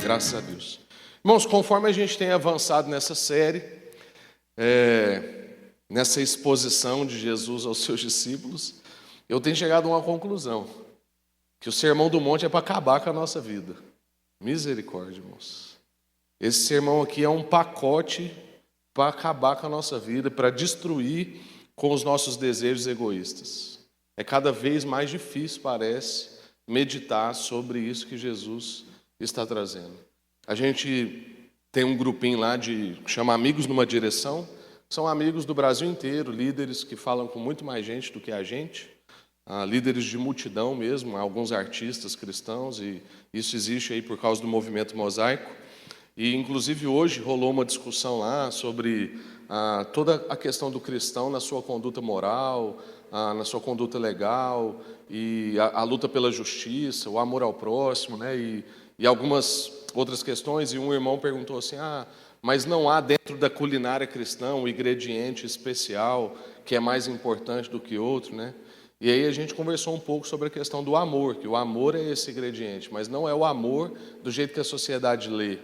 Graças a Deus. Irmãos, conforme a gente tem avançado nessa série, nessa exposição de Jesus aos seus discípulos, eu tenho chegado a uma conclusão, que o Sermão do Monte é para acabar com a nossa vida. Misericórdia, irmãos. Esse sermão aqui é um pacote para acabar com a nossa vida, para destruir com os nossos desejos egoístas. É cada vez mais difícil, parece, meditar sobre isso que Jesus está trazendo. A gente tem um grupinho lá que chama Amigos numa Direção. São amigos do Brasil inteiro, líderes que falam com muito mais gente do que a gente, líderes de multidão mesmo, alguns artistas cristãos, e isso existe aí por causa do movimento mosaico. E, inclusive, hoje rolou uma discussão lá sobre toda a questão do cristão na sua conduta moral, na sua conduta legal, e a luta pela justiça, o amor ao próximo, né? E algumas outras questões. E um irmão perguntou assim, mas não há dentro da culinária cristã um ingrediente especial que é mais importante do que outro, né? E aí a gente conversou um pouco sobre a questão do amor, que o amor é esse ingrediente, mas não é o amor do jeito que a sociedade lê,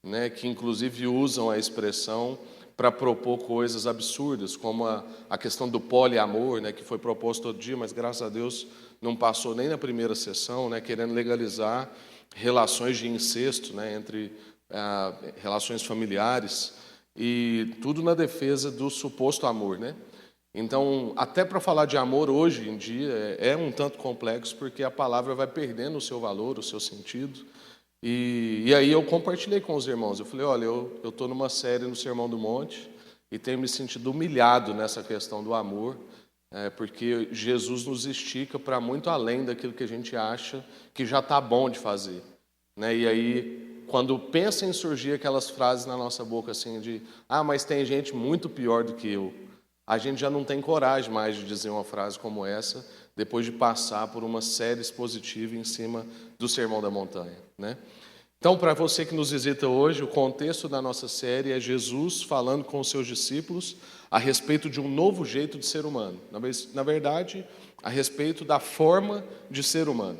né? Que inclusive usam a expressão para propor coisas absurdas, como a questão do poliamor, né? Que foi proposto todo dia, mas graças a Deus não passou nem na primeira sessão, né? Querendo legalizar relações de incesto, né? Entre relações familiares, e tudo na defesa do suposto amor, né? Então, até para falar de amor hoje em dia é um tanto complexo, porque a palavra vai perdendo o seu valor, o seu sentido. E aí eu compartilhei com os irmãos. Eu falei, olha, eu estou numa série no Sermão do Monte e tenho me sentido humilhado nessa questão do amor, porque Jesus nos estica para muito além daquilo que a gente acha que já está bom de fazer, né? E aí, quando pensa em surgir aquelas frases na nossa boca assim de mas tem gente muito pior do que eu, a gente já não tem coragem mais de dizer uma frase como essa, depois de passar por uma série expositiva em cima do Sermão da Montanha, né? Então, para você que nos visita hoje, o contexto da nossa série é Jesus falando com os seus discípulos a respeito de um novo jeito de ser humano. Na verdade, a respeito da forma de ser humano.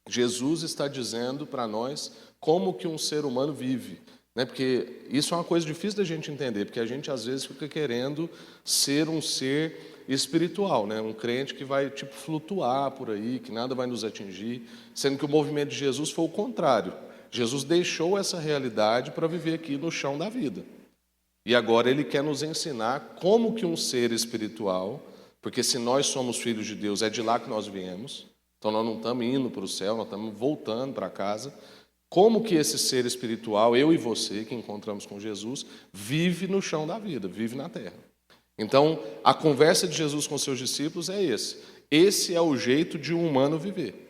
Jesus está dizendo para nós como que um ser humano vive, né? Porque isso é uma coisa difícil da gente entender, porque a gente às vezes fica querendo ser um ser espiritual, né? Um crente que vai flutuar por aí, que nada vai nos atingir, sendo que o movimento de Jesus foi o contrário. Jesus deixou essa realidade para viver aqui no chão da vida. E agora ele quer nos ensinar como que um ser espiritual, porque se nós somos filhos de Deus, é de lá que nós viemos, então nós não estamos indo para o céu, nós estamos voltando para casa. Como que esse ser espiritual, eu e você, que encontramos com Jesus, vive no chão da vida, vive na terra. Então, a conversa de Jesus com seus discípulos é esse. Esse é o jeito de um humano viver.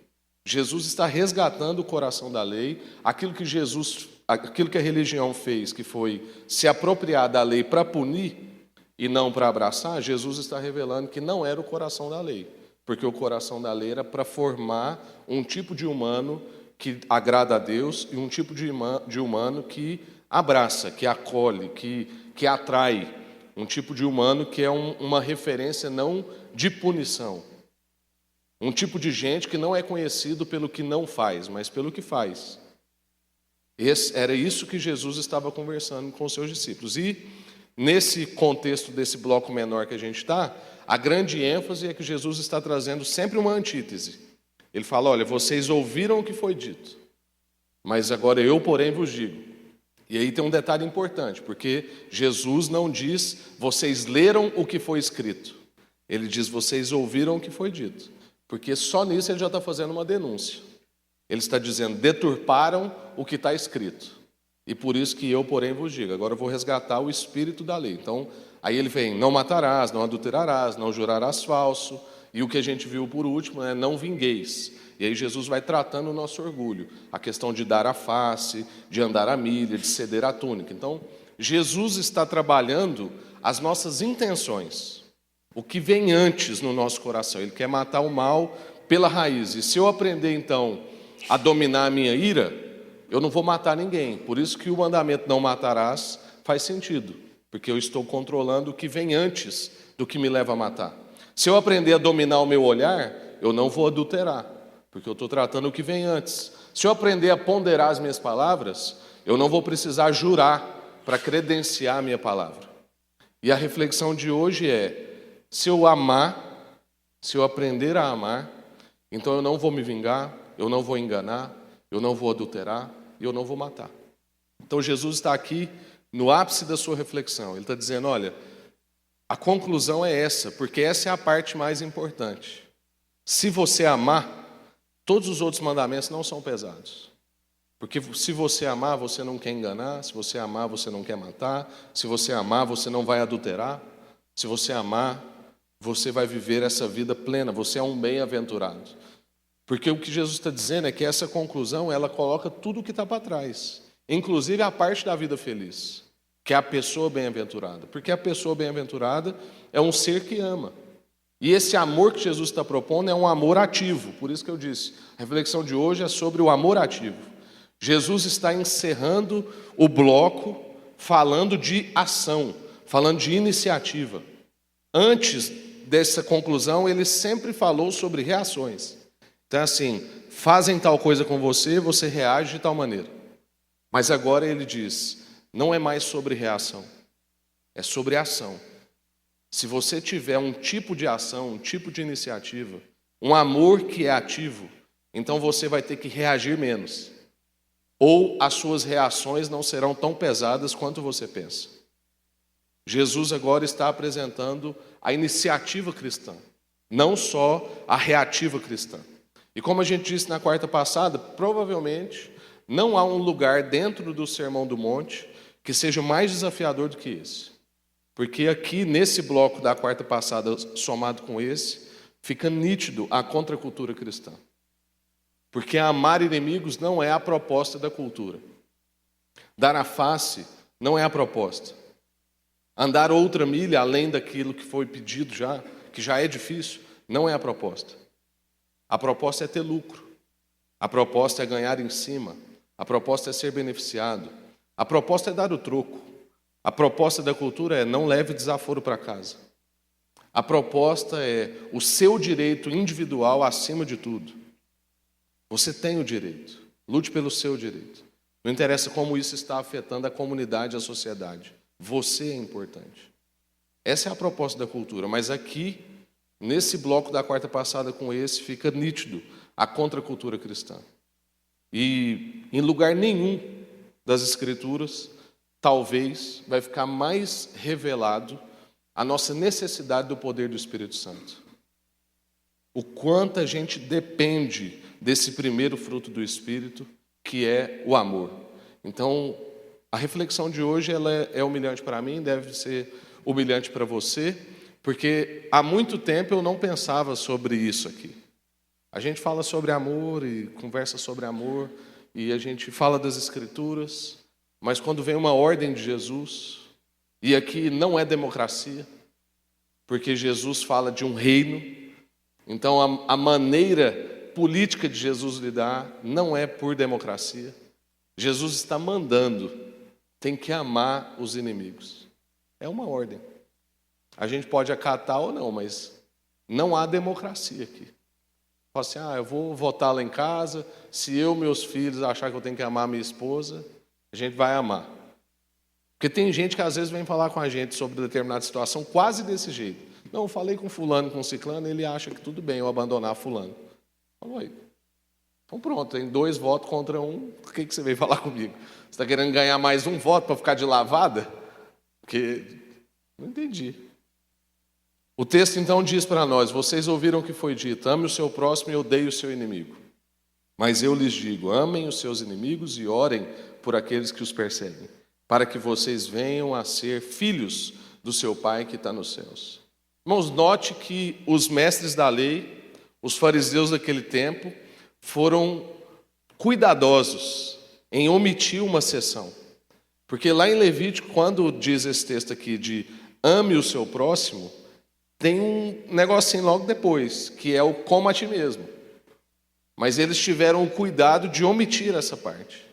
Jesus está resgatando o coração da lei, aquilo que a religião fez, que foi se apropriar da lei para punir e não para abraçar. Jesus está revelando que não era o coração da lei, porque o coração da lei era para formar um tipo de humano que agrada a Deus e um tipo de humano que abraça, que acolhe, que atrai, um tipo de humano que é uma referência não de punição. Um tipo de gente que não é conhecido pelo que não faz, mas pelo que faz. Era isso que Jesus estava conversando com os seus discípulos. E, nesse contexto desse bloco menor que a gente está, a grande ênfase é que Jesus está trazendo sempre uma antítese. Ele fala, olha, vocês ouviram o que foi dito, mas agora eu, porém, vos digo. E aí tem um detalhe importante, porque Jesus não diz, vocês leram o que foi escrito. Ele diz, vocês ouviram o que foi dito. Porque só nisso ele já está fazendo uma denúncia. Ele está dizendo, deturparam o que está escrito. E por isso que eu, porém, vos digo. Agora eu vou resgatar o espírito da lei. Então, aí ele vem, não matarás, não adulterarás, não jurarás falso. E o que a gente viu por último é não vingueis. E aí Jesus vai tratando o nosso orgulho. A questão de dar a face, de andar a milha, de ceder a túnica. Então, Jesus está trabalhando as nossas intenções. O que vem antes no nosso coração. Ele quer matar o mal pela raiz. E se eu aprender, então, a dominar a minha ira, eu não vou matar ninguém. Por isso que o mandamento não matarás faz sentido. Porque eu estou controlando o que vem antes do que me leva a matar. Se eu aprender a dominar o meu olhar, eu não vou adulterar. Porque eu estou tratando o que vem antes. Se eu aprender a ponderar as minhas palavras, eu não vou precisar jurar para credenciar a minha palavra. E a reflexão de hoje é: se eu amar, se eu aprender a amar, então eu não vou me vingar, eu não vou enganar, eu não vou adulterar e eu não vou matar. Então Jesus está aqui no ápice da sua reflexão. Ele está dizendo: olha, a conclusão é essa, porque essa é a parte mais importante. Se você amar, todos os outros mandamentos não são pesados. Porque se você amar, você não quer enganar. Se você amar, você não quer matar. Se você amar, você não vai adulterar. Se você amar, você vai viver essa vida plena. Você é um bem-aventurado. Porque o que Jesus está dizendo é que essa conclusão, ela coloca tudo o que está para trás. Inclusive a parte da vida feliz, que é a pessoa bem-aventurada. Porque a pessoa bem-aventurada é um ser que ama. E esse amor que Jesus está propondo é um amor ativo. Por isso que eu disse, a reflexão de hoje é sobre o amor ativo. Jesus está encerrando o bloco falando de ação, falando de iniciativa. Antes dessa conclusão, ele sempre falou sobre reações. Então, assim, fazem tal coisa com você, você reage de tal maneira. Mas agora ele diz, não é mais sobre reação, é sobre ação. Se você tiver um tipo de ação, um tipo de iniciativa, um amor que é ativo, então você vai ter que reagir menos. Ou as suas reações não serão tão pesadas quanto você pensa. Jesus agora está apresentando a iniciativa cristã, não só a reativa cristã. E como a gente disse na quarta passada, provavelmente não há um lugar dentro do Sermão do Monte que seja mais desafiador do que esse. Porque aqui, nesse bloco da quarta passada, somado com esse, fica nítido a contracultura cristã. Porque amar inimigos não é a proposta da cultura. Dar a face não é a proposta. Andar outra milha além daquilo que foi pedido já, que já é difícil, não é a proposta. A proposta é ter lucro. A proposta é ganhar em cima. A proposta é ser beneficiado. A proposta é dar o troco. A proposta da cultura é não leve desaforo para casa. A proposta é o seu direito individual acima de tudo. Você tem o direito. Lute pelo seu direito. Não interessa como isso está afetando a comunidade, a sociedade. Você é importante. Essa é a proposta da cultura. Mas aqui, nesse bloco da quarta passada com esse, fica nítido a contracultura cristã. E em lugar nenhum das Escrituras, talvez vai ficar mais revelado a nossa necessidade do poder do Espírito Santo. O quanto a gente depende desse primeiro fruto do Espírito, que é o amor. Então, a reflexão de hoje ela é humilhante para mim, deve ser humilhante para você, porque há muito tempo eu não pensava sobre isso aqui. A gente fala sobre amor e conversa sobre amor, e a gente fala das Escrituras, mas quando vem uma ordem de Jesus, e aqui não é democracia, porque Jesus fala de um reino, então a maneira política de Jesus lidar não é por democracia. Jesus está mandando, tem que amar os inimigos. É uma ordem. A gente pode acatar ou não, mas não há democracia aqui. Fala assim, eu vou votar lá em casa, se eu e meus filhos achar que eu tenho que amar minha esposa, a gente vai amar. Porque tem gente que às vezes vem falar com a gente sobre determinada situação quase desse jeito. Não, eu falei com fulano, com ciclano, ele acha que tudo bem eu abandonar fulano. Falou aí. Então pronto, tem 2 votos contra 1, por que você veio falar comigo? Você está querendo ganhar mais 1 voto para ficar de lavada? Porque não entendi. O texto então diz para nós, vocês ouviram o que foi dito, ame o seu próximo e odeie o seu inimigo. Mas eu lhes digo, amem os seus inimigos e orem por aqueles que os perseguem, para que vocês venham a ser filhos do seu Pai que está nos céus. Irmãos, note que os mestres da lei, os fariseus daquele tempo, foram cuidadosos em omitir uma seção. Porque lá em Levítico, quando diz esse texto aqui de ame o seu próximo, tem um negocinho logo depois, que é o coma a ti mesmo. Mas eles tiveram o cuidado de omitir essa parte.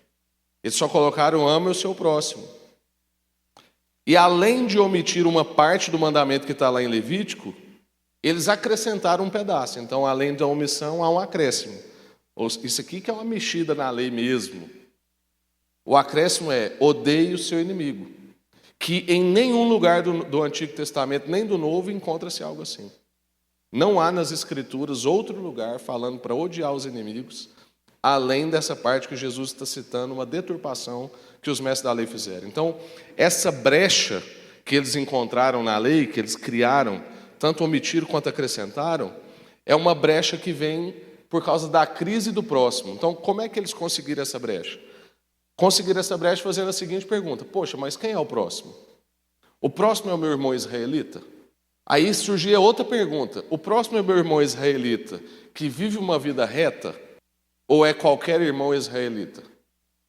Eles só colocaram ame o seu próximo. E além de omitir uma parte do mandamento que está lá em Levítico, eles acrescentaram um pedaço. Então, além da omissão, há um acréscimo. Isso aqui que é uma mexida na lei mesmo. O acréscimo é: odeie o seu inimigo. Que em nenhum lugar do Antigo Testamento, nem do Novo, encontra-se algo assim. Não há nas Escrituras outro lugar falando para odiar os inimigos, além dessa parte que Jesus está citando, uma deturpação que os mestres da lei fizeram. Então, essa brecha que eles encontraram na lei, que eles criaram, tanto omitiram quanto acrescentaram, é uma brecha que vem por causa da crise do próximo. Então, como é que eles conseguiram essa brecha? Conseguiram essa brecha fazendo a seguinte pergunta: poxa, mas quem é o próximo? O próximo é o meu irmão israelita? Aí surgia outra pergunta: o próximo é o meu irmão israelita que vive uma vida reta? Ou é qualquer irmão israelita?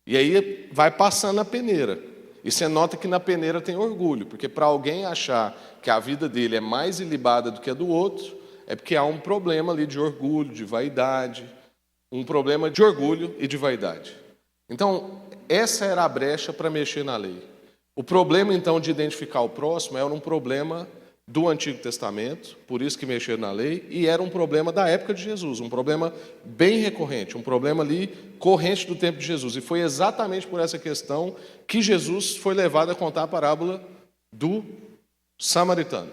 E aí vai passando a peneira. E você nota que na peneira tem orgulho, porque para alguém achar que a vida dele é mais ilibada do que a do outro, é porque há um problema ali de orgulho, de vaidade, um problema de orgulho e de vaidade. Então, essa era a brecha para mexer na lei. O problema, então, de identificar o próximo era um problema do Antigo Testamento, por isso que mexeram na lei, e era um problema da época de Jesus, um problema bem recorrente, um problema ali corrente do tempo de Jesus. E foi exatamente por essa questão que Jesus foi levado a contar a parábola do samaritano,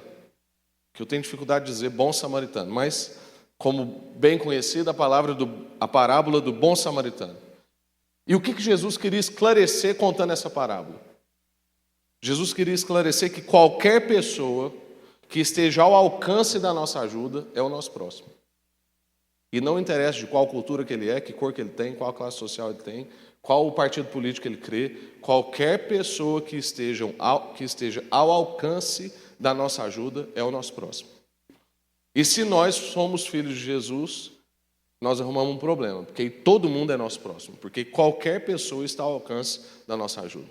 que eu tenho dificuldade de dizer bom samaritano, mas como bem conhecida a parábola do bom samaritano. E o que Jesus queria esclarecer contando essa parábola? Jesus queria esclarecer que qualquer pessoa que esteja ao alcance da nossa ajuda é o nosso próximo. E não interessa de qual cultura que ele é, que cor que ele tem, qual classe social ele tem, qual o partido político que ele crê, qualquer pessoa que esteja ao alcance da nossa ajuda é o nosso próximo. E se nós somos filhos de Jesus, nós arrumamos um problema, porque todo mundo é nosso próximo, porque qualquer pessoa está ao alcance da nossa ajuda.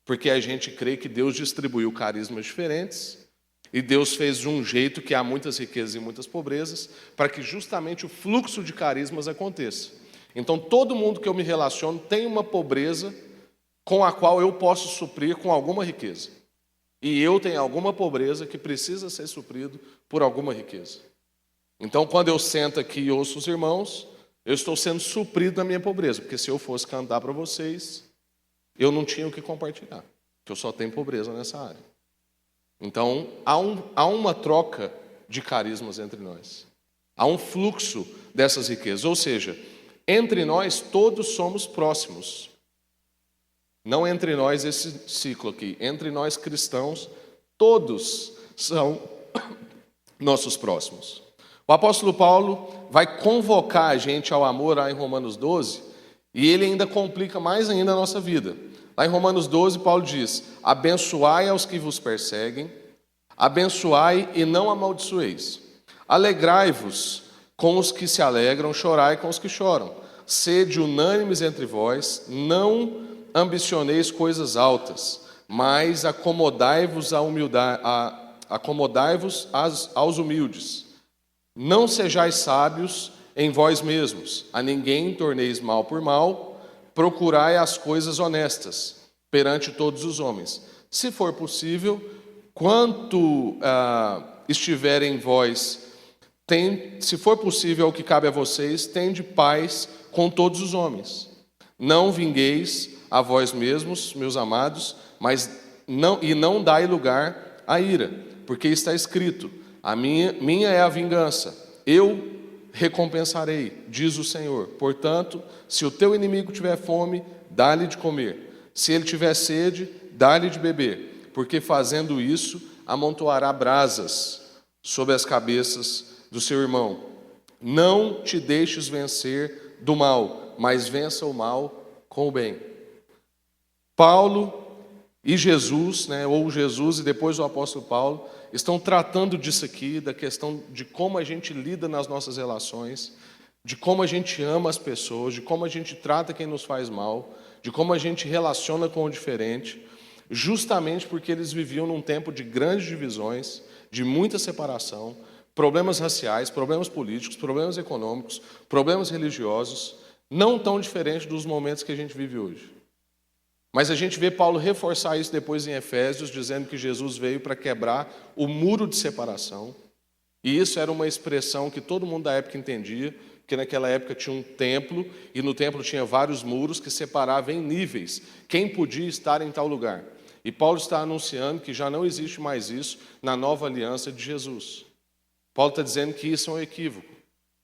Porque a gente crê que Deus distribuiu carismas diferentes e Deus fez de um jeito que há muitas riquezas e muitas pobrezas para que justamente o fluxo de carismas aconteça. Então, todo mundo que eu me relaciono tem uma pobreza com a qual eu posso suprir com alguma riqueza. E eu tenho alguma pobreza que precisa ser suprido por alguma riqueza. Então, quando eu sento aqui e ouço os irmãos, eu estou sendo suprido da minha pobreza, porque se eu fosse cantar para vocês, eu não tinha o que compartilhar, porque eu só tenho pobreza nessa área. Então, há uma troca de carismas entre nós. Há um fluxo dessas riquezas. Ou seja, entre nós todos somos próximos. Não entre nós esse ciclo aqui. Entre nós cristãos, todos são nossos próximos. O apóstolo Paulo vai convocar a gente ao amor lá em Romanos 12, e ele ainda complica mais ainda a nossa vida. Lá em Romanos 12, Paulo diz: abençoai aos que vos perseguem, abençoai e não amaldiçoeis. Alegrai-vos com os que se alegram, chorai com os que choram. Sede unânimes entre vós, não ambicioneis coisas altas, mas acomodai-vos aos humildes. Não sejais sábios em vós mesmos, a ninguém torneis mal por mal, procurai as coisas honestas perante todos os homens. Se for possível, quanto estiver em vós, se for possível o que cabe a vocês, tende paz com todos os homens. Não vingueis a vós mesmos, meus amados, não dai lugar à ira, porque está escrito: minha é a vingança, eu recompensarei, diz o Senhor. Portanto, se o teu inimigo tiver fome, dá-lhe de comer. Se ele tiver sede, dá-lhe de beber, porque fazendo isso, amontoará brasas sobre as cabeças do seu irmão. Não te deixes vencer do mal, mas vença o mal com o bem. Paulo e Jesus, ou Jesus e depois o apóstolo Paulo, estão tratando disso aqui, da questão de como a gente lida nas nossas relações, de como a gente ama as pessoas, de como a gente trata quem nos faz mal, de como a gente relaciona com o diferente, justamente porque eles viviam num tempo de grandes divisões, de muita separação, problemas raciais, problemas políticos, problemas econômicos, problemas religiosos, não tão diferente dos momentos que a gente vive hoje. Mas a gente vê Paulo reforçar isso depois em Efésios, dizendo que Jesus veio para quebrar o muro de separação. E isso era uma expressão que todo mundo da época entendia, porque naquela época tinha um templo, e no templo tinha vários muros que separavam em níveis quem podia estar em tal lugar. E Paulo está anunciando que já não existe mais isso na nova aliança de Jesus. Paulo está dizendo que isso é um equívoco,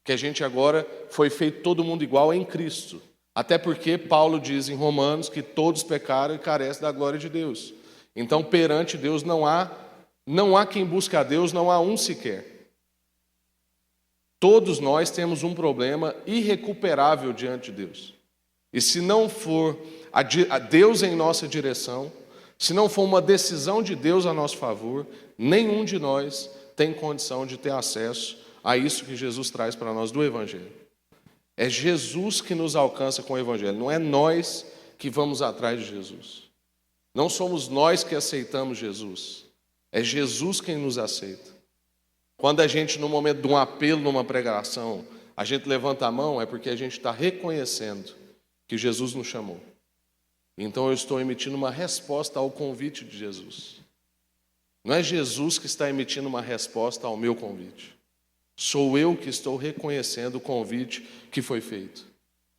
que a gente agora foi feito todo mundo igual em Cristo. Até porque Paulo diz em Romanos que todos pecaram e carecem da glória de Deus. Então, perante Deus não há quem busque a Deus, não há um sequer. Todos nós temos um problema irrecuperável diante de Deus. E se não for a Deus em nossa direção, se não for uma decisão de Deus a nosso favor, nenhum de nós tem condição de ter acesso a isso que Jesus traz para nós do Evangelho. É Jesus que nos alcança com o Evangelho, não é nós que vamos atrás de Jesus. Não somos nós que aceitamos Jesus, é Jesus quem nos aceita. Quando a gente, no momento de um apelo, numa pregação, a gente levanta a mão, é porque a gente está reconhecendo que Jesus nos chamou. Então eu estou emitindo uma resposta ao convite de Jesus. Não é Jesus que está emitindo uma resposta ao meu convite. Sou eu que estou reconhecendo o convite que foi feito.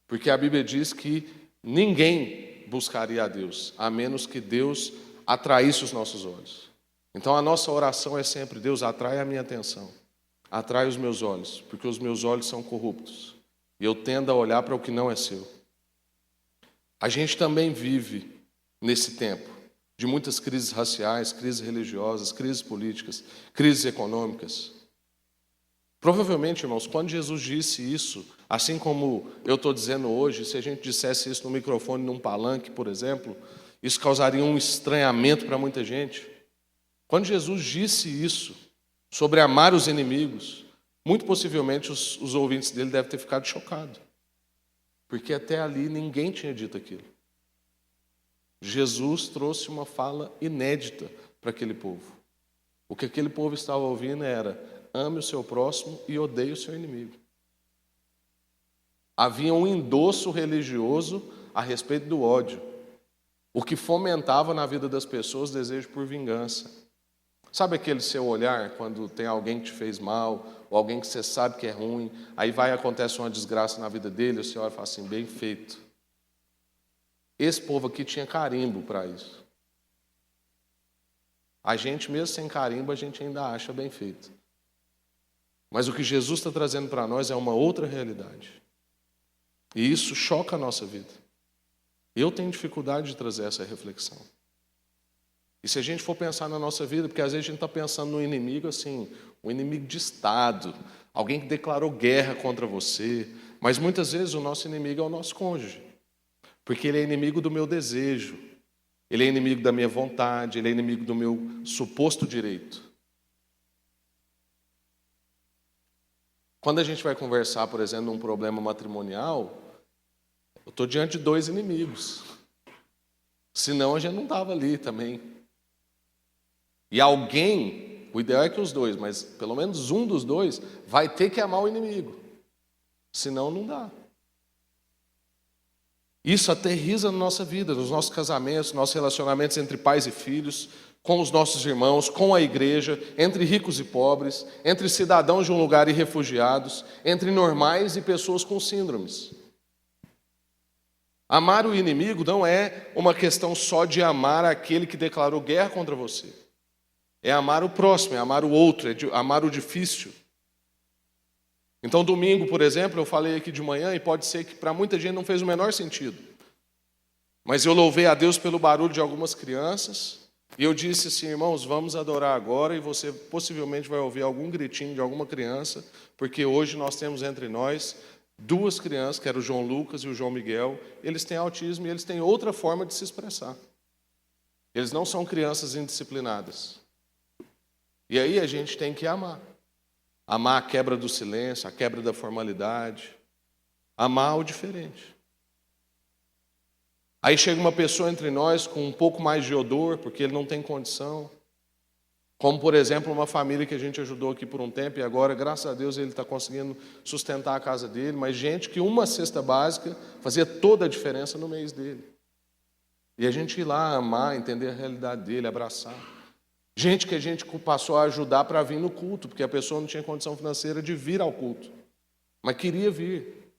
Porque a Bíblia diz que ninguém buscaria a Deus, a menos que Deus atraísse os nossos olhos. Então a nossa oração é sempre: Deus, atrai a minha atenção, atrai os meus olhos, porque os meus olhos são corruptos e eu tendo a olhar para o que não é seu. A gente também vive nesse tempo de muitas crises raciais, crises religiosas, crises políticas, crises econômicas. Provavelmente, irmãos, quando Jesus disse isso, assim como eu estou dizendo hoje, se a gente dissesse isso no microfone, num palanque, por exemplo, isso causaria um estranhamento para muita gente. Quando Jesus disse isso, sobre amar os inimigos, muito possivelmente os ouvintes dele devem ter ficado chocados. Porque até ali ninguém tinha dito aquilo. Jesus trouxe uma fala inédita para aquele povo. O que aquele povo estava ouvindo era: ame o seu próximo e odeie o seu inimigo. Havia um endosso religioso a respeito do ódio, o que fomentava na vida das pessoas o desejo por vingança. Sabe aquele seu olhar quando tem alguém que te fez mal, ou alguém que você sabe que é ruim, aí acontece uma desgraça na vida dele, você olha e fala assim: bem feito. Esse povo aqui tinha carimbo para isso. A gente, mesmo sem carimbo, a gente ainda acha bem feito. Mas o que Jesus está trazendo para nós é uma outra realidade. E isso choca a nossa vida. Eu tenho dificuldade de trazer essa reflexão. E se a gente for pensar na nossa vida, porque às vezes a gente está pensando no inimigo assim, um inimigo de Estado, alguém que declarou guerra contra você, mas muitas vezes o nosso inimigo é o nosso cônjuge, porque ele é inimigo do meu desejo, ele é inimigo da minha vontade, ele é inimigo do meu suposto direito. Quando a gente vai conversar, por exemplo, num problema matrimonial, eu estou diante de dois inimigos. Senão a gente não estava ali também. E alguém, o ideal é que os dois, mas pelo menos um dos dois, vai ter que amar o inimigo. Senão não dá. Isso aterriza na nossa vida, nos nossos casamentos, nossos relacionamentos entre pais e filhos, com os nossos irmãos, com a igreja, entre ricos e pobres, entre cidadãos de um lugar e refugiados, entre normais e pessoas com síndromes. Amar o inimigo não é uma questão só de amar aquele que declarou guerra contra você. É amar o próximo, é amar o outro, é amar o difícil. Então, domingo, por exemplo, eu falei aqui de manhã, e pode ser que para muita gente não fez o menor sentido. Mas eu louvei a Deus pelo barulho de algumas crianças, e eu disse assim: irmãos, vamos adorar agora, e você possivelmente vai ouvir algum gritinho de alguma criança, porque hoje nós temos entre nós duas crianças, que eram o João Lucas e o João Miguel. Eles têm autismo e eles têm outra forma de se expressar. Eles não são crianças indisciplinadas. E aí a gente tem que amar. Amar a quebra do silêncio, a quebra da formalidade. Amar o diferente. Aí chega uma pessoa entre nós com um pouco mais de odor, porque ele não tem condição. Como, por exemplo, uma família que a gente ajudou aqui por um tempo, e agora, graças a Deus, ele está conseguindo sustentar a casa dele, mas gente que uma cesta básica fazia toda a diferença no mês dele. E a gente ir lá amar, entender a realidade dele, abraçar. Gente que a gente passou a ajudar para vir no culto, porque a pessoa não tinha condição financeira de vir ao culto. mas queria vir.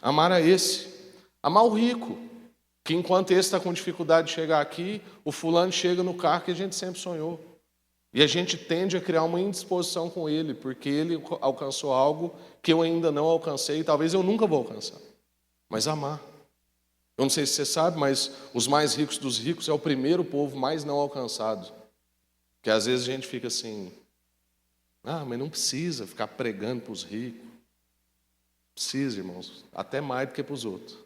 Amar a esse. Amar o rico, que enquanto esse está com dificuldade de chegar aqui, o fulano chega no carro que a gente sempre sonhou. E a gente tende a criar uma indisposição com ele, porque ele alcançou algo que eu ainda não alcancei e talvez eu nunca vou alcançar. Mas amar. Eu não sei se você sabe, mas os mais ricos dos ricos é o primeiro povo mais não alcançado. Que às vezes a gente fica assim, mas não precisa ficar pregando para os ricos. Precisa, irmãos, até mais do que para os outros.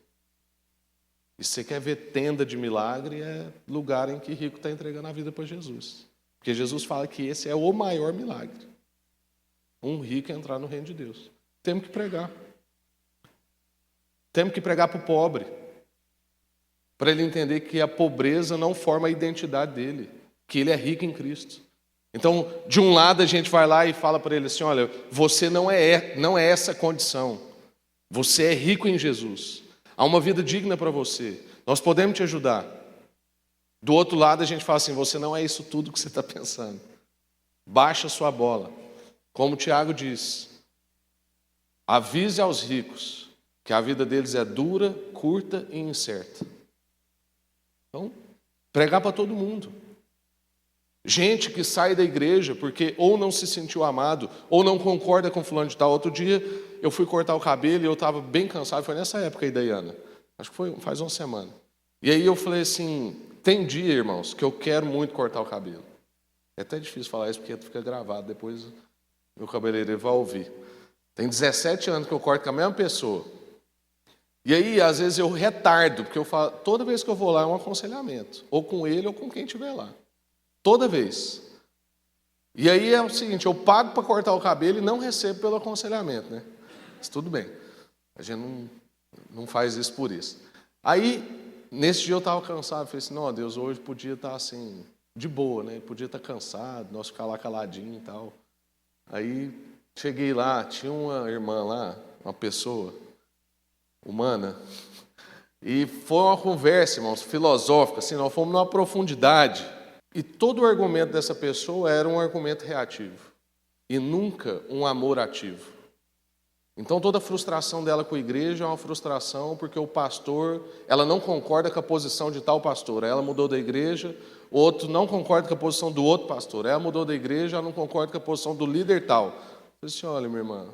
E se você quer ver tenda de milagre, é lugar em que rico está entregando a vida para Jesus. Porque Jesus fala que esse é o maior milagre. Um rico entrar no reino de Deus. Temos que pregar. Temos que pregar para o pobre. Para ele entender que a pobreza não forma a identidade dele. Que ele é rico em Cristo. Então, de um lado a gente vai lá e fala para ele assim, olha, você não é essa condição. Você é rico em Jesus. Há uma vida digna para você. Nós podemos te ajudar. Do outro lado a gente fala assim, você não é isso tudo que você está pensando. Baixa a sua bola. Como o Tiago diz, avise aos ricos que a vida deles é dura, curta e incerta. Então, pregar para todo mundo. Gente que sai da igreja porque ou não se sentiu amado, ou não concorda com fulano de tal. Outro dia eu fui cortar o cabelo e eu estava bem cansado, foi nessa época aí, Daiana. Acho que foi faz uma semana. E aí eu falei assim, tem dia, irmãos, que eu quero muito cortar o cabelo. É até difícil falar isso porque fica gravado, depois meu cabeleireiro vai ouvir. Tem 17 anos que eu corto com a mesma pessoa. E aí, às vezes, eu retardo, porque eu falo, toda vez que eu vou lá é um aconselhamento. Ou com ele ou com quem estiver lá. Toda vez. E aí é o seguinte, eu pago para cortar o cabelo e não recebo pelo aconselhamento, né? Mas tudo bem. A gente não faz isso por isso. Aí, nesse dia eu estava cansado. Falei assim, não, Deus, hoje podia estar assim, de boa, né? Podia estar cansado, nós ficar lá caladinho e tal. Aí, cheguei lá, tinha uma irmã lá, uma pessoa humana, e foi uma conversa, irmãos, filosófica, assim, nós fomos numa profundidade. E todo o argumento dessa pessoa era um argumento reativo e nunca um amor ativo. Então toda a frustração dela com a igreja é uma frustração porque o pastor, ela não concorda com a posição de tal pastor, ela mudou da igreja, o outro não concorda com a posição do outro pastor, ela mudou da igreja, ela não concorda com a posição do líder tal. Eu falei assim, olha, minha irmã,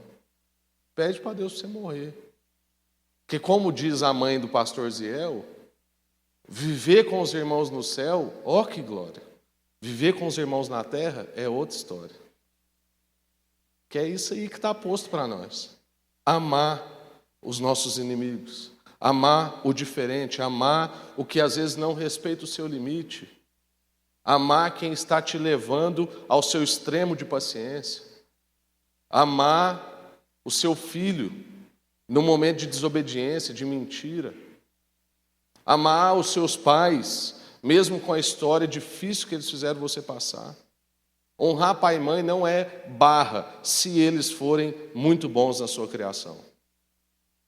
pede para Deus você morrer. Porque como diz a mãe do pastor Ziel, viver com os irmãos no céu, ó que glória. Viver com os irmãos na terra é outra história. Que é isso aí que está posto para nós. Amar os nossos inimigos. Amar o diferente. Amar o que às vezes não respeita o seu limite. Amar quem está te levando ao seu extremo de paciência. Amar o seu filho no momento de desobediência, de mentira. Amar os seus pais, mesmo com a história difícil que eles fizeram você passar. Honrar pai e mãe não é barra, se eles forem muito bons na sua criação.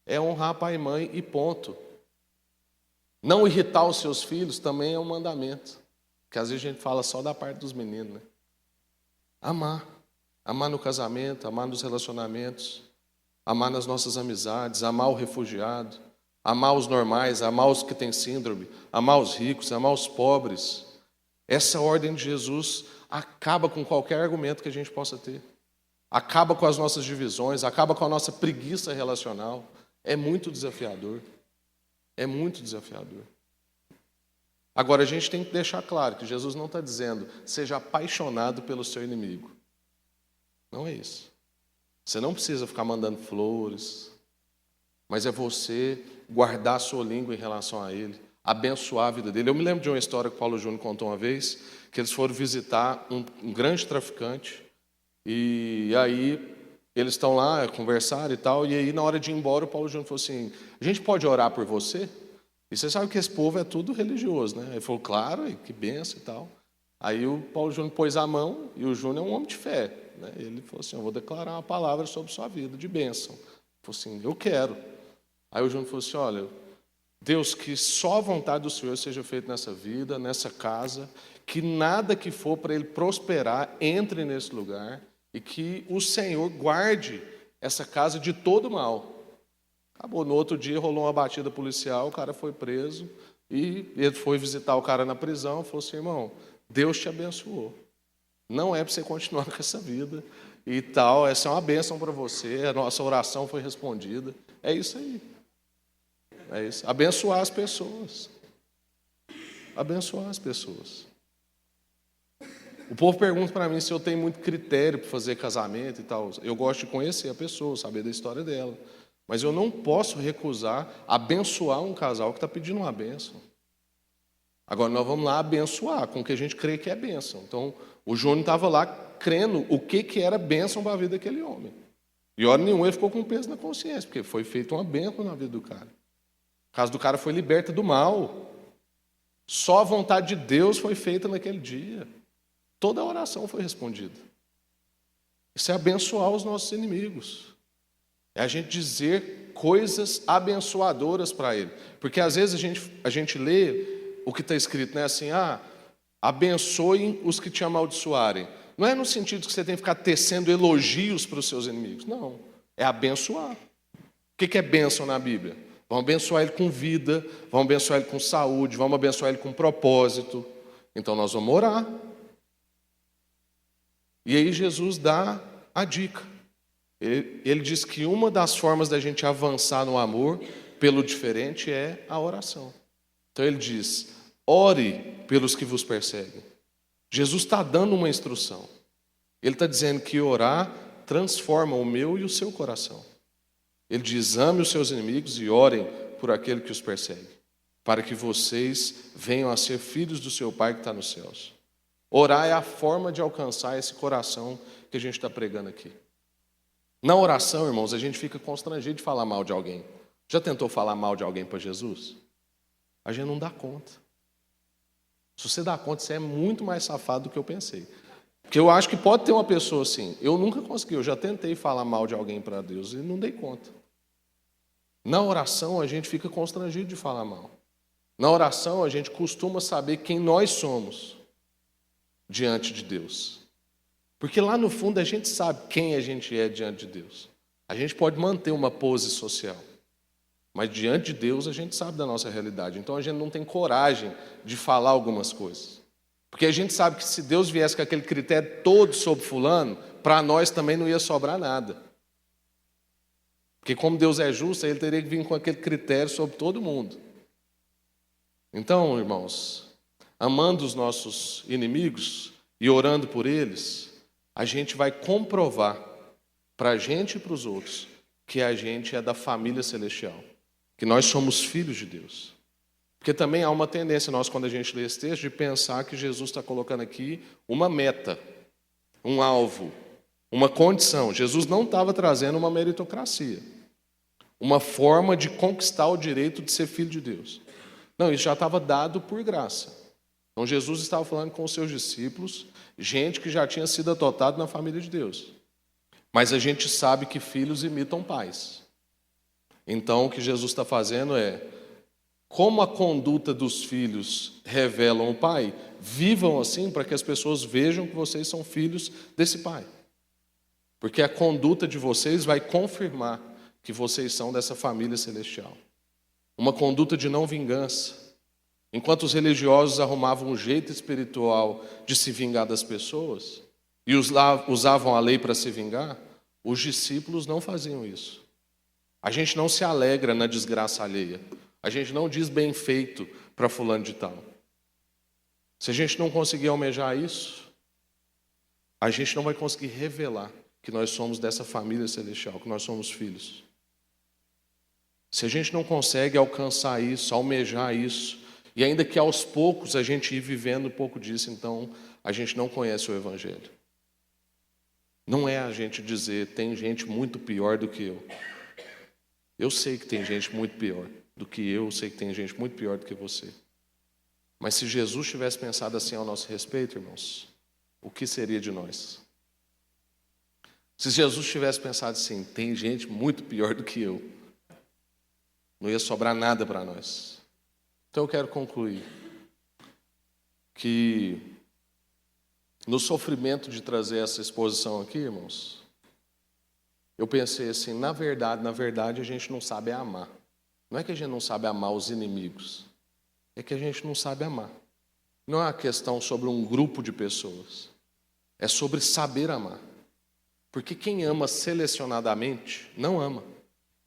É honrar pai e mãe e ponto. Não irritar os seus filhos também é um mandamento. Porque às vezes a gente fala só da parte dos meninos, né? Amar. Amar no casamento, amar nos relacionamentos, amar nas nossas amizades, amar o refugiado, amar os normais, amar os que têm síndrome, amar os ricos, amar os pobres. Essa ordem de Jesus acaba com qualquer argumento que a gente possa ter. Acaba com as nossas divisões, acaba com a nossa preguiça relacional. É muito desafiador. É muito desafiador. Agora, a gente tem que deixar claro que Jesus não está dizendo seja apaixonado pelo seu inimigo. Não é isso. Você não precisa ficar mandando flores, mas é você guardar a sua língua em relação a ele, abençoar a vida dele. Eu me lembro de uma história que o Paulo Júnior contou uma vez, que eles foram visitar um grande traficante, e aí eles estão lá, conversaram e tal, e aí na hora de ir embora o Paulo Júnior falou assim, a gente pode orar por você? E você sabe que esse povo é tudo religioso, né? Ele falou, claro, que benção e tal. Aí o Paulo Júnior pôs a mão, e o Júnior é um homem de fé, né? Ele falou assim, eu vou declarar uma palavra sobre sua vida, de bênção. Ele falou assim, eu quero. Aí o Júnior falou assim, olha, Deus, que só a vontade do Senhor seja feita nessa vida, nessa casa, que nada que for para ele prosperar entre nesse lugar e que o Senhor guarde essa casa de todo mal. Acabou. No outro dia rolou uma batida policial, o cara foi preso e ele foi visitar o cara na prisão e falou assim: irmão, Deus te abençoou. Não é para você continuar com essa vida e tal. Essa é uma bênção para você. A nossa oração foi respondida. É isso aí. É isso. Abençoar as pessoas. Abençoar as pessoas. O povo pergunta para mim se eu tenho muito critério para fazer casamento e tal. Eu gosto de conhecer a pessoa, saber da história dela. Mas eu não posso recusar abençoar um casal que está pedindo uma bênção. Agora nós vamos lá abençoar com o que a gente crê que é bênção. Então, o Júnior estava lá crendo o que era bênção para a vida daquele homem. E hora nenhuma ele ficou com peso na consciência, porque foi feita uma bênção na vida do cara. A casa do cara foi liberta do mal. Só a vontade de Deus foi feita naquele dia. Toda a oração foi respondida. Isso é abençoar os nossos inimigos. É a gente dizer coisas abençoadoras para ele. Porque às vezes a gente lê o que está escrito, né? Assim, abençoem os que te amaldiçoarem. Não é no sentido que você tem que ficar tecendo elogios para os seus inimigos. Não. É abençoar. O que é bênção na Bíblia? Vamos abençoar ele com vida, vamos abençoar ele com saúde, vamos abençoar ele com propósito. Então nós vamos orar. E aí Jesus dá a dica. Ele diz que uma das formas da gente avançar no amor pelo diferente é a oração. Então ele diz: ore pelos que vos perseguem. Jesus está dando uma instrução. Ele está dizendo que orar transforma o meu e o seu coração. Ele diz: ame os seus inimigos e orem por aquele que os persegue, para que vocês venham a ser filhos do seu Pai que está nos céus. Orar é a forma de alcançar esse coração que a gente está pregando aqui. Na oração, irmãos, a gente fica constrangido de falar mal de alguém. Já tentou falar mal de alguém para Jesus? A gente não dá conta. Se você dá conta, você é muito mais safado do que eu pensei. Porque eu acho que pode ter uma pessoa assim. Eu nunca consegui, eu já tentei falar mal de alguém para Deus e não dei conta. Na oração, a gente fica constrangido de falar mal. Na oração, a gente costuma saber quem nós somos diante de Deus. Porque lá no fundo a gente sabe quem a gente é diante de Deus. A gente pode manter uma pose social, mas diante de Deus a gente sabe da nossa realidade. Então a gente não tem coragem de falar algumas coisas. Porque a gente sabe que se Deus viesse com aquele critério todo sobre fulano, para nós também não ia sobrar nada. Porque como Deus é justo, ele teria que vir com aquele critério sobre todo mundo. Então, irmãos, amando os nossos inimigos e orando por eles, a gente vai comprovar para a gente e para os outros que a gente é da família celestial, que nós somos filhos de Deus. Porque também há uma tendência, nós, quando a gente lê esse texto, de pensar que Jesus está colocando aqui uma meta, um alvo, uma condição. Jesus não estava trazendo uma meritocracia, uma forma de conquistar o direito de ser filho de Deus. Não, isso já estava dado por graça. Então Jesus estava falando com os seus discípulos, gente que já tinha sido adotada na família de Deus. Mas a gente sabe que filhos imitam pais. Então o que Jesus está fazendo é, como a conduta dos filhos revelam o pai, vivam assim para que as pessoas vejam que vocês são filhos desse pai. Porque a conduta de vocês vai confirmar que vocês são dessa família celestial. Uma conduta de não vingança. Enquanto os religiosos arrumavam um jeito espiritual de se vingar das pessoas e usavam a lei para se vingar, os discípulos não faziam isso. A gente não se alegra na desgraça alheia. A gente não diz bem feito para fulano de tal. Se a gente não conseguir almejar isso, a gente não vai conseguir revelar que nós somos dessa família celestial, que nós somos filhos. Se a gente não consegue alcançar isso, almejar isso, e ainda que aos poucos a gente ir vivendo um pouco disso, então a gente não conhece o Evangelho. Não é a gente dizer, tem gente muito pior do que eu. Eu sei que tem gente muito pior do que eu sei que tem gente muito pior do que você. Mas se Jesus tivesse pensado assim ao nosso respeito, irmãos, o que seria de nós? Se Jesus tivesse pensado assim, tem gente muito pior do que eu, não ia sobrar nada para nós. Então eu quero concluir que no sofrimento de trazer essa exposição aqui, irmãos, eu pensei assim, na verdade, a gente não sabe amar. Não é que a gente não sabe amar os inimigos, é que a gente não sabe amar. Não é uma questão sobre um grupo de pessoas, é sobre saber amar. Porque quem ama selecionadamente, não ama.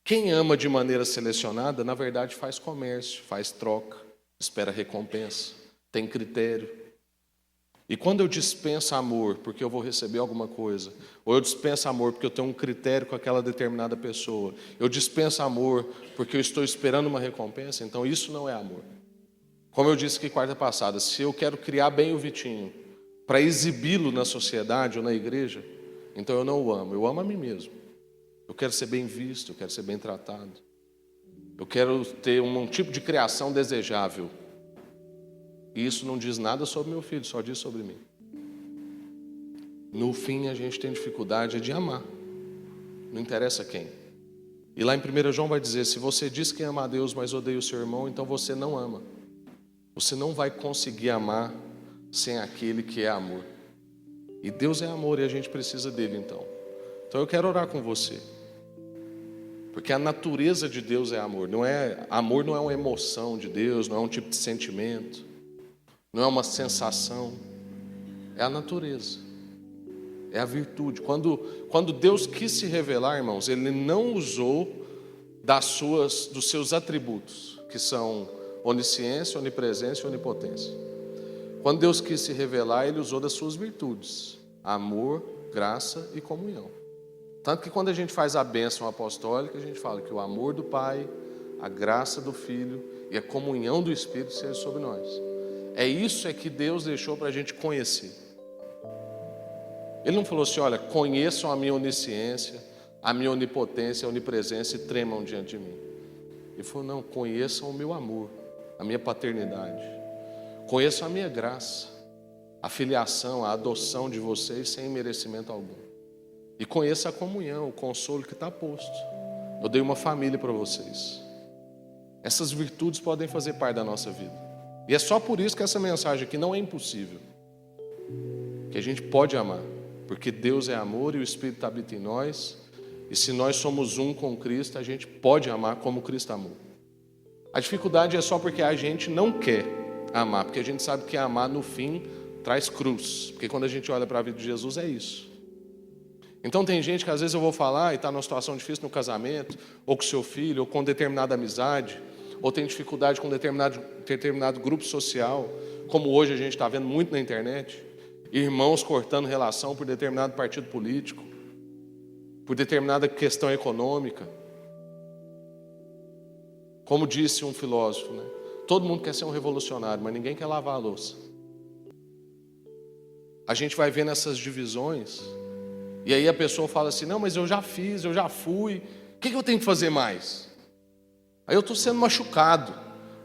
Quem ama de maneira selecionada, na verdade, faz comércio, faz troca, espera recompensa, tem critério. E quando eu dispenso amor porque eu vou receber alguma coisa, ou eu dispenso amor porque eu tenho um critério com aquela determinada pessoa, eu dispenso amor porque eu estou esperando uma recompensa, então isso não é amor. Como eu disse aqui quarta passada, se eu quero criar bem o Vitinho para exibi-lo na sociedade ou na igreja, então eu não o amo, eu amo a mim mesmo. Eu quero ser bem visto, eu quero ser bem tratado. Eu quero ter um tipo de criação desejável. E isso não diz nada sobre meu filho, só diz sobre mim. No fim, a gente tem dificuldade de amar. Não interessa quem. E lá em 1 João vai dizer, se você diz que ama a Deus, mas odeia o seu irmão, então você não ama. Você não vai conseguir amar sem aquele que é amor. E Deus é amor e a gente precisa dele, então. Então eu quero orar com você. Porque a natureza de Deus é amor. Amor não é uma emoção de Deus, não é um tipo de sentimento, não é uma sensação. É a natureza. É a virtude. Quando Deus quis se revelar, irmãos, Ele não usou dos seus atributos, que são onisciência, onipresença e onipotência. Quando Deus quis se revelar, Ele usou das suas virtudes: amor, graça e comunhão. Tanto que quando a gente faz a bênção apostólica, a gente fala que o amor do Pai, a graça do Filho e a comunhão do Espírito seja sobre nós. É isso que Deus deixou para a gente conhecer. Ele não falou assim, olha, conheçam a minha onisciência, a minha onipotência, a onipresença e tremam diante de mim. Ele falou, não, conheçam o meu amor, a minha paternidade. Conheçam a minha graça, a filiação, a adoção de vocês sem merecimento algum. E conheça a comunhão, o consolo que está posto. Eu dei uma família para vocês. Essas virtudes podem fazer parte da nossa vida. E é só por isso que essa mensagem aqui não é impossível. Que a gente pode amar. Porque Deus é amor e o Espírito habita em nós. E se nós somos um com Cristo, a gente pode amar como Cristo amou. A dificuldade é só porque a gente não quer amar. Porque a gente sabe que amar no fim traz cruz. Porque quando a gente olha para a vida de Jesus é isso. Então tem gente que às vezes eu vou falar e está numa situação difícil no casamento, ou com seu filho, ou com determinada amizade, ou tem dificuldade com determinado grupo social, como hoje a gente está vendo muito na internet, irmãos cortando relação por determinado partido político, por determinada questão econômica. Como disse um filósofo, né? Todo mundo quer ser um revolucionário, mas ninguém quer lavar a louça. A gente vai vendo essas divisões. E aí a pessoa fala assim, não, mas eu já fiz, eu já fui, o que eu tenho que fazer mais? Aí eu estou sendo machucado.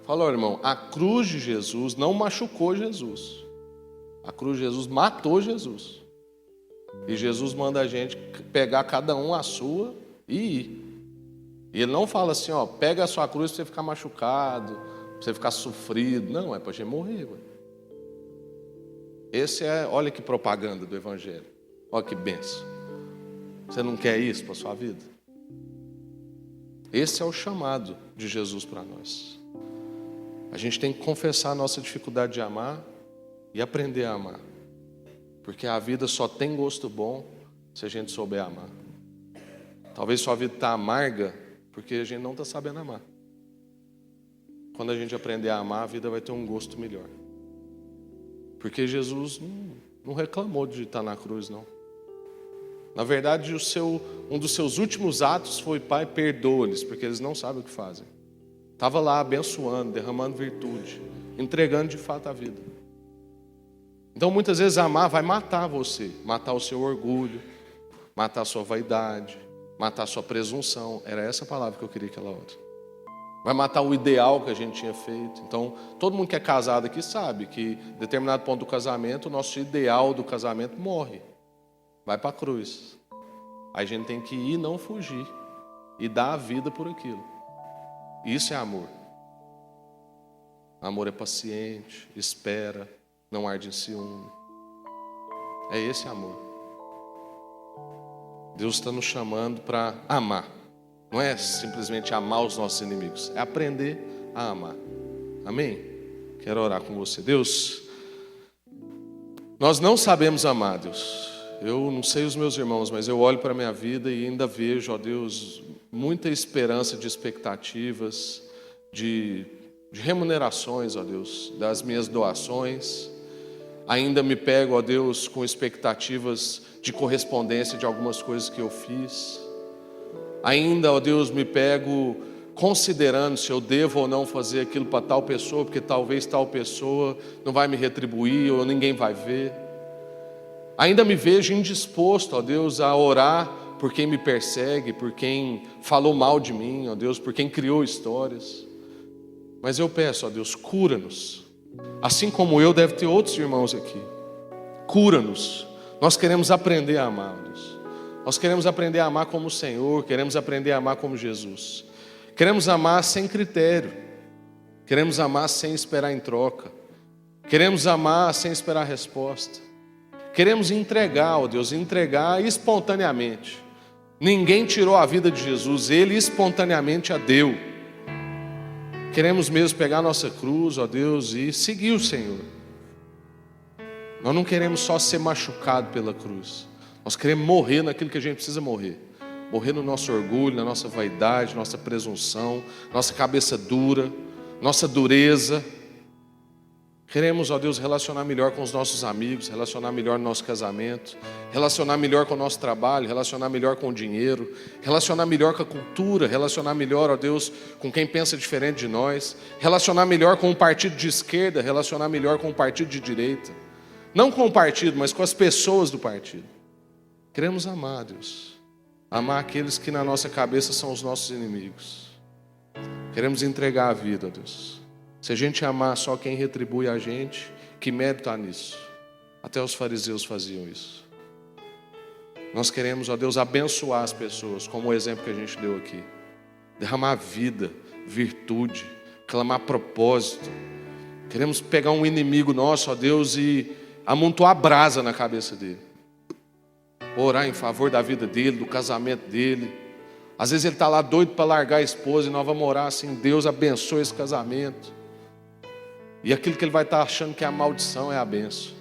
Fala, irmão, a cruz de Jesus não machucou Jesus. A cruz de Jesus matou Jesus. E Jesus manda a gente pegar cada um a sua e ir. E ele não fala assim, ó, pega a sua cruz para você ficar machucado, para você ficar sofrido. Não, é para a gente morrer. Ué. Olha que propaganda do Evangelho. Olha que bênção. Você não quer isso para a sua vida? Esse é o chamado de Jesus para nós. A gente tem que confessar a nossa dificuldade de amar e aprender a amar. Porque a vida só tem gosto bom se a gente souber amar. Talvez sua vida está amarga porque a gente não está sabendo amar. Quando a gente aprender a amar, a vida vai ter um gosto melhor. Porque Jesus não reclamou de estar na cruz, não. Na verdade, um dos seus últimos atos foi, Pai, perdoa-lhes, porque eles não sabem o que fazem. Estava lá abençoando, derramando virtude, entregando de fato a vida. Então, muitas vezes, amar vai matar você, matar o seu orgulho, matar a sua vaidade, matar a sua presunção. Era essa a palavra que eu queria que ela ore. Vai matar o ideal que a gente tinha feito. Então, todo mundo que é casado aqui sabe que, em determinado ponto do casamento, o nosso ideal do casamento morre. Vai para a cruz. Aí a gente tem que ir e não fugir. E dar a vida por aquilo. Isso é amor. Amor é paciente, espera, não arde em ciúme. É esse amor. Deus está nos chamando para amar. Não é simplesmente amar os nossos inimigos, é aprender a amar. Amém? Quero orar com você. Deus, nós não sabemos amar, Deus. Eu não sei os meus irmãos, mas eu olho para a minha vida e ainda vejo, ó Deus, muita esperança de expectativas, de remunerações, ó Deus, das minhas doações. Ainda me pego, ó Deus, com expectativas de correspondência de algumas coisas que eu fiz. Ainda, ó Deus, me pego considerando se eu devo ou não fazer aquilo para tal pessoa, porque talvez tal pessoa não vai me retribuir ou ninguém vai ver. Ainda me vejo indisposto, ó Deus, a orar por quem me persegue, por quem falou mal de mim, ó Deus, por quem criou histórias. Mas eu peço, ó Deus, cura-nos. Assim como eu, deve ter outros irmãos aqui. Cura-nos. Nós queremos aprender a amar, ó Deus. Nós queremos aprender a amar como o Senhor, queremos aprender a amar como Jesus. Queremos amar sem critério. Queremos amar sem esperar em troca. Queremos amar sem esperar resposta. Queremos entregar, ó Deus, entregar espontaneamente. Ninguém tirou a vida de Jesus, Ele espontaneamente a deu. Queremos mesmo pegar a nossa cruz, ó Deus, e seguir o Senhor. Nós não queremos só ser machucado pela cruz. Nós queremos morrer naquilo que a gente precisa morrer. Morrer no nosso orgulho, na nossa vaidade, nossa presunção, nossa cabeça dura, nossa dureza. Queremos, ó Deus, relacionar melhor com os nossos amigos, relacionar melhor no nosso casamento, relacionar melhor com o nosso trabalho, relacionar melhor com o dinheiro, relacionar melhor com a cultura, relacionar melhor, ó Deus, com quem pensa diferente de nós, relacionar melhor com o partido de esquerda, relacionar melhor com o partido de direita. Não com o partido, mas com as pessoas do partido. Queremos amar, Deus. Amar aqueles que na nossa cabeça são os nossos inimigos. Queremos entregar a vida, Deus. Se a gente amar só quem retribui a gente, que mérito há nisso? Até os fariseus faziam isso. Nós queremos, ó Deus, abençoar as pessoas, como o exemplo que a gente deu aqui. Derramar vida, virtude, clamar propósito. Queremos pegar um inimigo nosso, ó Deus, e amontoar brasa na cabeça dele. Orar em favor da vida dele, do casamento dele. Às vezes ele está lá doido para largar a esposa e nós vamos orar assim, Deus abençoe esse casamento. E aquilo que ele vai estar achando que é a maldição é a bênção.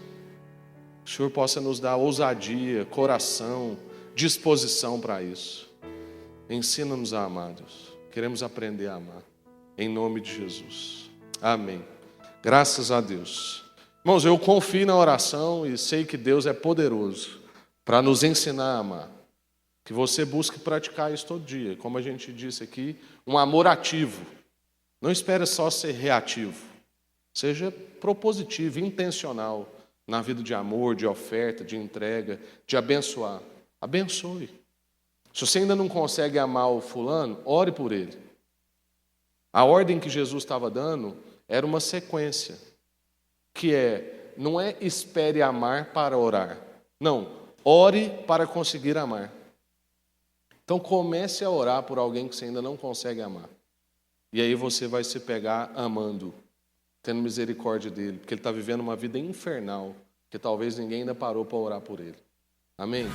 O Senhor possa nos dar ousadia, coração, disposição para isso. Ensina-nos a amar, Deus. Queremos aprender a amar. Em nome de Jesus. Amém. Graças a Deus. Irmãos, eu confio na oração e sei que Deus é poderoso para nos ensinar a amar. Que você busque praticar isso todo dia. Como a gente disse aqui, um amor ativo. Não espere só ser reativo. Seja propositivo, intencional na vida de amor, de oferta, de entrega, de abençoar. Abençoe. Se você ainda não consegue amar o fulano, ore por ele. A ordem que Jesus estava dando era uma sequência, que não é espere amar para orar. Não, ore para conseguir amar. Então comece a orar por alguém que você ainda não consegue amar. E aí você vai se pegar amando, tendo misericórdia dele, porque ele está vivendo uma vida infernal, que talvez ninguém ainda parou para orar por ele. Amém?